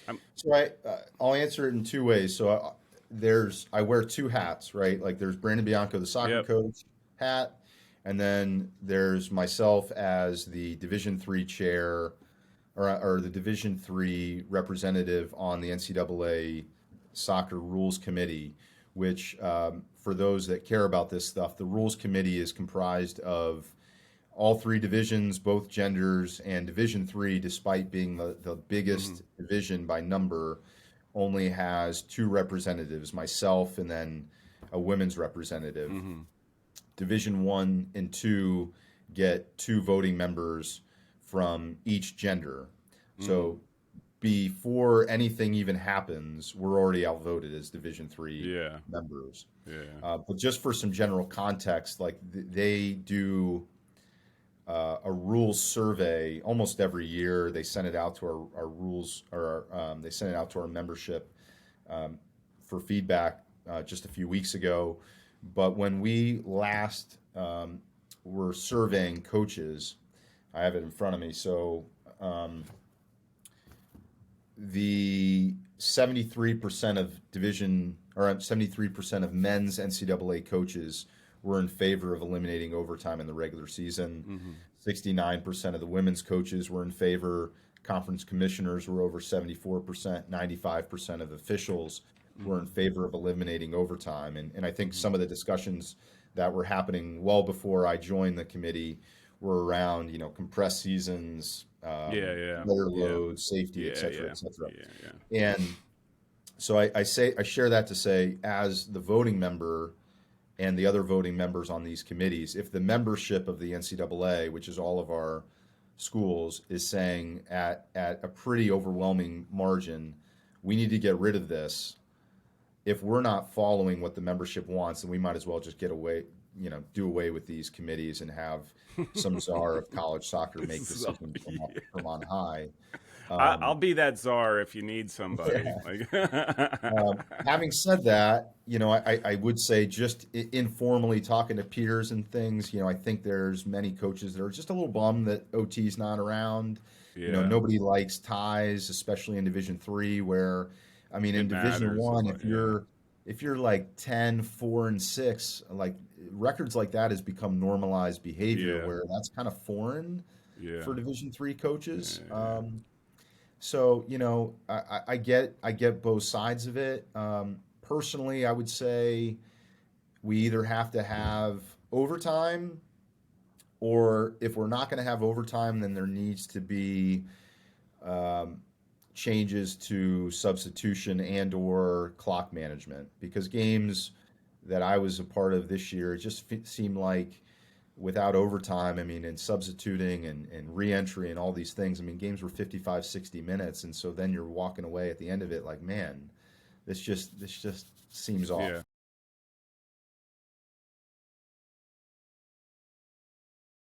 I'm, So I'll answer it in two ways. So I wear two hats, right? Like there's Brandon Bianco, the soccer yep. coach hat, and then there's myself as the Division 3 chair or the Division 3 representative on the NCAA Soccer Rules Committee, which for those that care about this stuff, the Rules Committee is comprised of all three divisions, both genders, and Division 3, despite being the Hmm. biggest division by number, only has two representatives, myself and then a women's representative. Hmm. Division 1 and 2 get two voting members from each gender. Hmm. So before anything even happens, we're already outvoted as Division 3 Yeah. members. Yeah. But just for some general context, like they do a rules survey almost every year. They send it out to our rules, or they send it out to our membership um, for feedback just a few weeks ago. But when we last were surveying coaches, I have it in front of me. So um, the 73% of division or 73% of men's NCAA coaches were in favor of eliminating overtime in the regular season. Hmm. 69% of the women's coaches were in favor. Conference commissioners were over 74%. 95% of officials were in Hmm. favor of eliminating overtime. And I think Hmm. some of the discussions that were happening well before I joined the committee were around, compressed seasons, Yeah. Yeah. player Yeah. load, safety, et Yeah. cetera, Yeah. et cetera. Yeah. Yeah. And so I share that to say, as the voting member and the other voting members on these committees, if the membership of the NCAA, which is all of our schools, is saying at a pretty overwhelming margin, we need to get rid of this. If we're not following what the membership wants, then we might as well just get away, do away with these committees and have some czar of college soccer make This is all, decisions yeah. from on high. I'll Um, be that czar if you need somebody. yeah. Like, Having said that, I would say just informally talking to peers and things, I think there's many coaches that are just a little bummed that OT's not around. yeah, Nobody likes ties, especially in Division 3, where, I mean, in it Division matters. It's One, like, yeah, if you're like 10, 4, and 6, like records like that has become normalized behavior yeah, where that's kind of foreign yeah, for Division 3 yeah, coaches. yeah. So, I get both sides of it. Personally, I would say we either have to have overtime, or if we're not going to have overtime, then there needs to be um, changes to substitution and or clock management, because games that I was a part of this year, it just seemed like without overtime, I mean, and substituting and reentry and all these things, I mean, games were 55, 60 minutes. And so then you're walking away at the end of it like, man, this just seems Yeah. off.